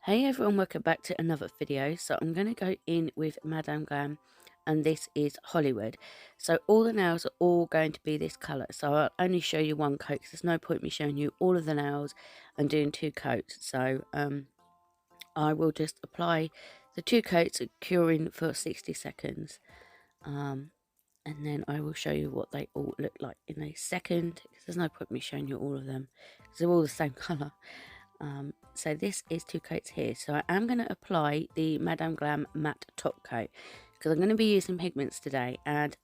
Hey everyone, welcome back to another video. So I'm going to go in with Madame Glam, and this is Hollywood. So all the nails are all going to be this colour, so I'll only show you one coat because there's no point me showing you all of the nails and doing two coats. So I will just apply the two coats, curing for 60 seconds, and then I will show you what they all look like in a second, because there's no point me showing you all of them because they're all the same colour. So this is two coats here. So I am going to apply the Madame Glam matte top coat because I'm going to be using pigments today, and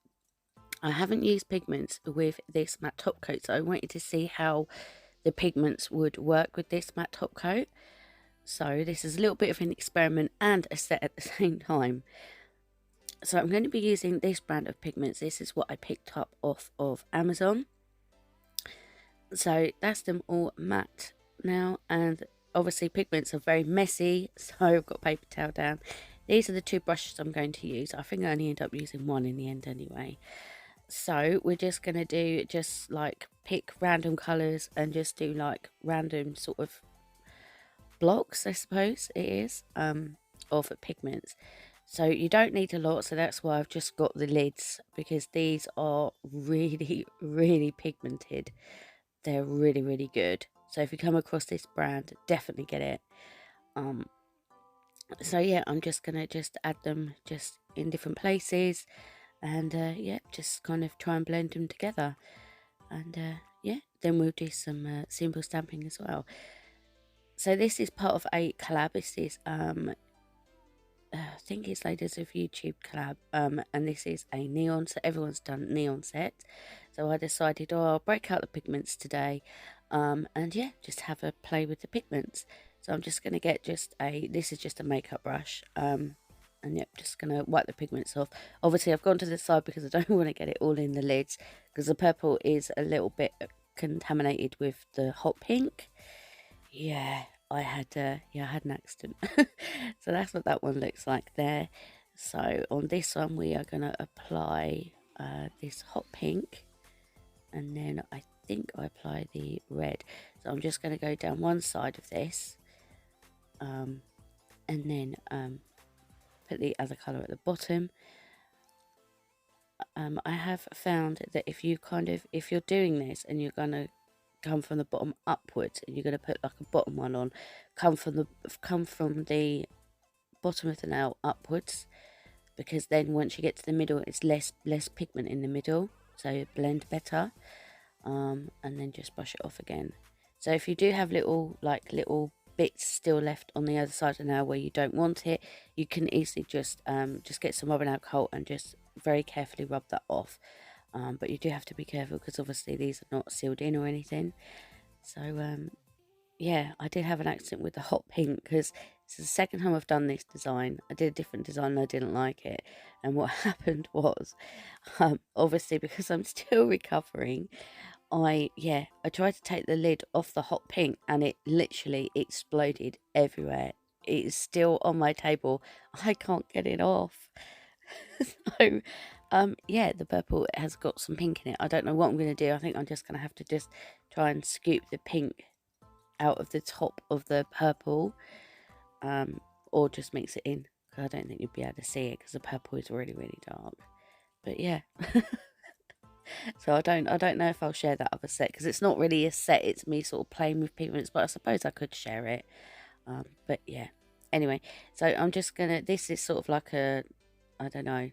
I haven't used pigments with this matte top coat, so I wanted to see how the pigments would work with this matte top coat. So this is a little bit of an experiment and a set at the same time. So I'm going to be using this brand of pigments. This is what I picked up off of Amazon. So that's them all matte now, and obviously pigments are very messy, so I've got paper towel down. These are the two brushes I'm going to use. I think I only end up using one in the end anyway. So we're just going to do like pick random colours and just do like random sort of blocks, I suppose it is, of pigments. So you don't need a lot, so that's why I've just got the lids, because these are really pigmented. They're really good. So if you come across this brand, definitely get it. So yeah, I'm just gonna add them just in different places, and yeah, just kind of try and blend them together. And yeah, then we'll do some simple stamping as well. So this is part of a collab. This is I think it's Ladies of YouTube collab, and this is a neon, so everyone's done neon set. So I decided, oh, I'll break out the pigments today, and yeah, just have a play with the pigments. So I'm just going to get this is just a makeup brush, and yep, just going to wipe the pigments off. Obviously I've gone to the side because I don't want to get it all in the lids, because the purple is a little bit contaminated with the hot pink. Yeah, I had an accident. So that's what that one looks like there. So on this one we are going to apply this hot pink, and then I think I apply the red. So I'm just going to go down one side of this, and then put the other colour at the bottom. I have found that if you're doing this and you're going to come from the bottom upwards, and you're going to put like a bottom one on, come from the bottom of the nail upwards, because then once you get to the middle it's less pigment in the middle, so you blend better. And then just brush it off again. So if you do have little bits still left on the other side of the nail where you don't want it, you can easily just get some rubbing alcohol and just very carefully rub that off. But you do have to be careful because obviously these are not sealed in or anything. So yeah, I did have an accident with the hot pink because it's the second time I've done this design. I did a different design and I didn't like it. And what happened was, obviously because I'm still recovering, I tried to take the lid off the hot pink and it literally exploded everywhere. It's still on my table. I can't get it off. So yeah, the purple has got some pink in it. I don't know what I'm going to do. I think I'm just going to have to just try and scoop the pink out of the top of the purple, or just mix it in, because I don't think you'd be able to see it because the purple is really dark. But yeah. So I don't know if I'll share that other set, because it's not really a set, it's me sort of playing with pigments, but I suppose I could share it. But yeah, anyway, so I'm just gonna, this is sort of like a, I don't know,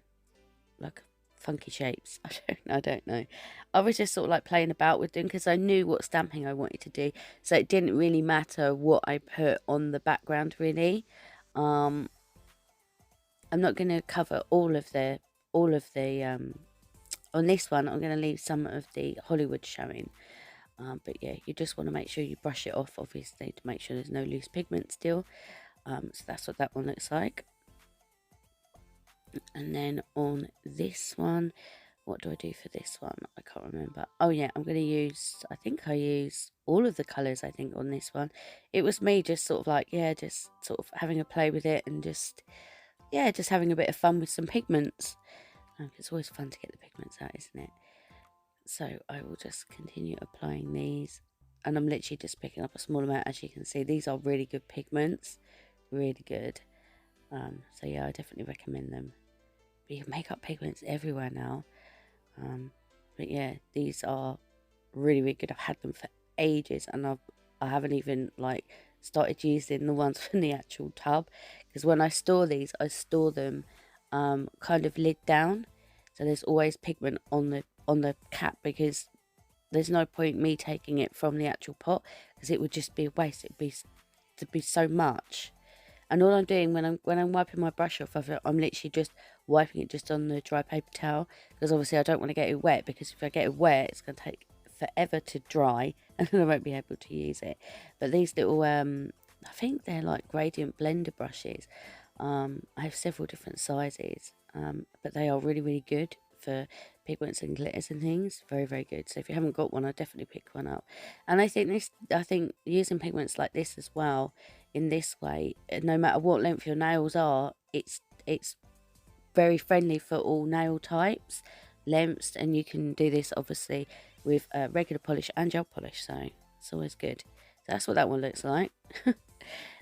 like funky shapes. I don't know. I was just sort of like playing about with them because I knew what stamping I wanted to do, so it didn't really matter what I put on the background really. I'm not going to cover all of the on this one. I'm going to leave some of the Hollywood showing, but yeah, you just want to make sure you brush it off, obviously, to make sure there's no loose pigment still. So that's what that one looks like. And then on this one, what do I do for this one? I can't remember. Oh yeah, I'm going to use, I think I use all of the colours, I think, on this one. It was me just sort of like, yeah, just sort of having a play with it and just having a bit of fun with some pigments. It's always fun to get the pigments out, isn't it? So I will just continue applying these, and I'm literally just picking up a small amount. As you can see, these are really good pigments, really good. So yeah, I definitely recommend them. But you can make up pigments everywhere now. But yeah, these are really, really good. I've had them for ages, and I haven't even like started using the ones from the actual tub, because when I store these, I store them kind of lid down, so there's always pigment on the cap, because there's no point me taking it from the actual pot, because it would just be a waste. It'd be so much. And all I'm doing when I'm wiping my brush off of it, I'm literally just wiping it just on the dry paper towel, because obviously I don't want to get it wet, because if I get it wet, it's going to take forever to dry and then I won't be able to use it. But these little I think they're like gradient blender brushes. I have several different sizes, but they are really, really good for pigments and glitters and things. Very, very good. So if you haven't got one, I'd definitely pick one up. And I think using pigments like this as well, in this way, no matter what length your nails are, it's very friendly for all nail types, lengths, and you can do this obviously with regular polish and gel polish, so it's always good. So that's what that one looks like.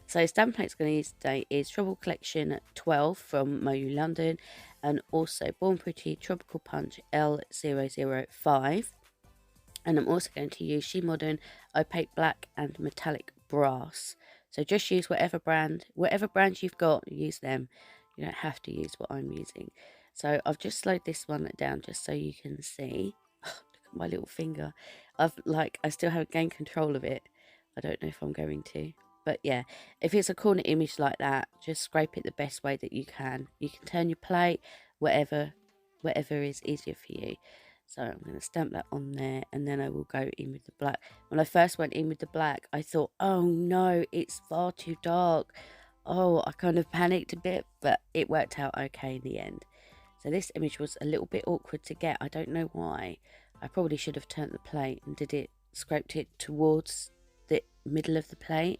So stamp plates going to use today is Trouble Collection 12 from Moyu London, and also Born Pretty Tropical Punch L005. And I'm also going to use She Modern Opaque Black and Metallic Brass. So just use whatever brand you've got, use them. You don't have to use what I'm using. So I've just slowed this one down just so you can see. Oh, look at my little finger. I still haven't gained control of it. I don't know if I'm going to. But yeah, if it's a corner image like that, just scrape it the best way that you can. You can turn your plate, whatever is easier for you. So I'm going to stamp that on there, and then I will go in with the black. When I first went in with the black, I thought, oh no, it's far too dark. Oh, I kind of panicked a bit, but it worked out okay in the end. So this image was a little bit awkward to get. I don't know why. I probably should have turned the plate and scraped it towards the middle of the plate.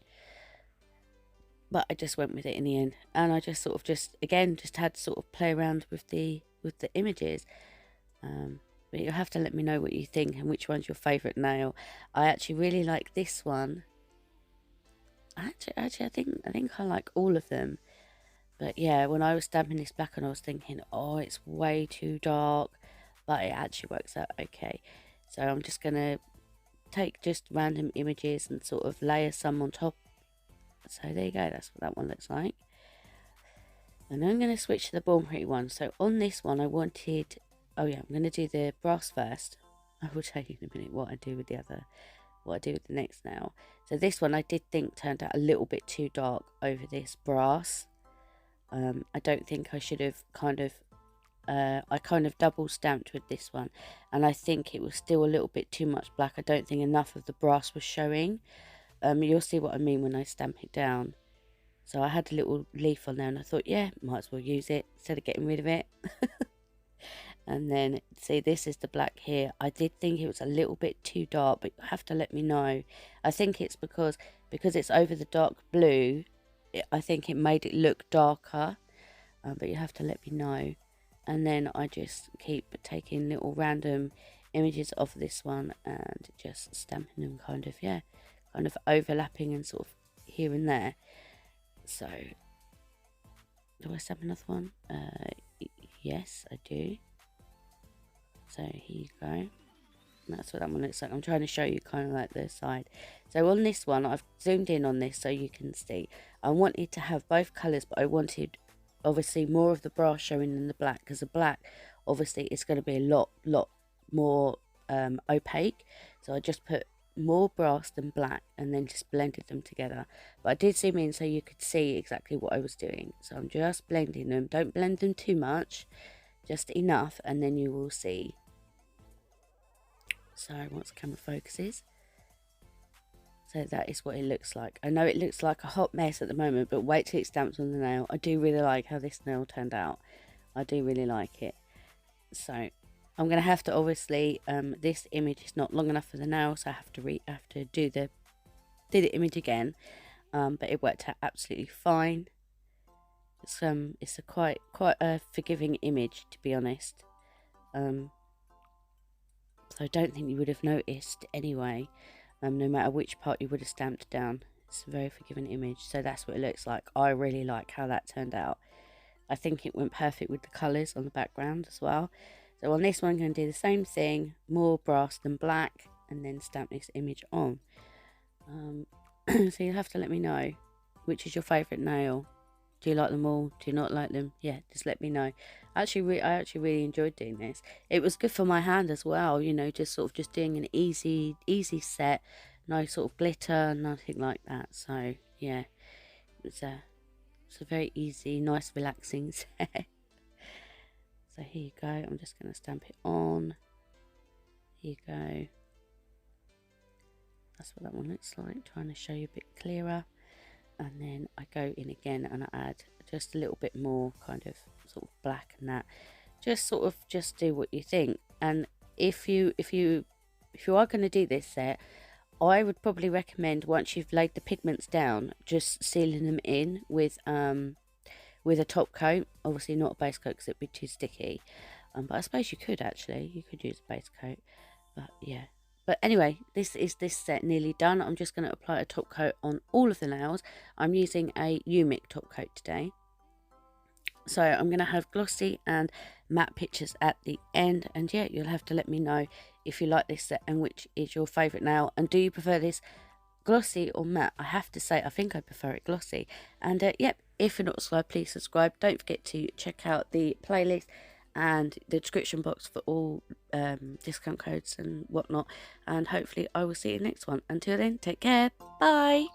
But I just went with it in the end, and I just had to sort of play around with the images. But you'll have to let me know what you think and which one's your favourite nail. I actually really like this one. Actually, I think I like all of them. But yeah, when I was stamping this black on, I was thinking, oh, it's way too dark. But it actually works out okay. So I'm just going to take just random images and sort of layer some on top. So there you go, that's what that one looks like. And then I'm going to switch to the Born Pretty one. So on this one, I wanted... Oh yeah, I'm going to do the brass first. I will tell you in a minute what I do with the next nail. So this one I did think turned out a little bit too dark over this brass. I don't think I should have I kind of double stamped with this one, and I think it was still a little bit too much black. I don't think enough of the brass was showing. You'll see what I mean when I stamp it down. So I had a little leaf on there, and I thought, yeah, might as well use it instead of getting rid of it. And then, see, this is the black here. I did think it was a little bit too dark, but you'll have to let me know. I think it's because it's over the dark blue, I think it made it look darker. But you have to let me know. And then I just keep taking little random images of this one and just stamping them kind of overlapping and sort of here and there. So, do I stamp another one? Yes, I do. So here you go. And that's what that one looks like. I'm trying to show you kind of like the side. So on this one, I've zoomed in on this so you can see. I wanted to have both colours, but I wanted obviously more of the brass showing than the black, because the black obviously is going to be a lot more opaque. So I just put more brass than black and then just blended them together. But I did zoom in so you could see exactly what I was doing. So I'm just blending them. Don't blend them too much, just enough, and then you will see. Sorry, once the camera focuses. So that is what it looks like. I know it looks like a hot mess at the moment, but wait till it stamps on the nail. I do really like how this nail turned out. I do really like it. So I'm going to have to obviously, this image is not long enough for the nail, so I have to do the image again. But it worked out absolutely fine. It's a quite a forgiving image, to be honest. So I don't think you would have noticed anyway, no matter which part you would have stamped down. It's a very forgiving image. So that's what it looks like. I really like how that turned out. I think it went perfect with the colours on the background as well. So on this one, I'm going to do the same thing, more brass than black, and then stamp this image on. So you'll have to let me know which is your favourite nail. Do you like them all? Do you not like them? Yeah, just let me know. I actually really enjoyed doing this. It was good for my hand as well, you know, just sort of just doing an easy set, no sort of glitter, nothing like that. So yeah, it's a very easy, nice, relaxing set. So here you go. I'm just going to stamp it on. Here you go. That's what that one looks like. Trying to show you a bit clearer. And then I go in again and I add just a little bit more kind of sort of black and that. Just sort of just do what you think. And if you are going to do this set, I would probably recommend, once you've laid the pigments down, just sealing them in with a top coat. Obviously not a base coat because it'd be too sticky. But I suppose you could actually. You could use a base coat. But yeah. But anyway, this set nearly done. I'm just going to apply a top coat on all of the nails. I'm using a Umic top coat today. So I'm going to have glossy and matte pictures at the end. And yeah, you'll have to let me know if you like this set and which is your favourite nail. And do you prefer this glossy or matte? I have to say, I think I prefer it glossy. And yep, if you're not subscribed, please subscribe. Don't forget to check out the playlist and the description box for all discount codes and whatnot. And hopefully I will see you next one. Until then, take care. Bye.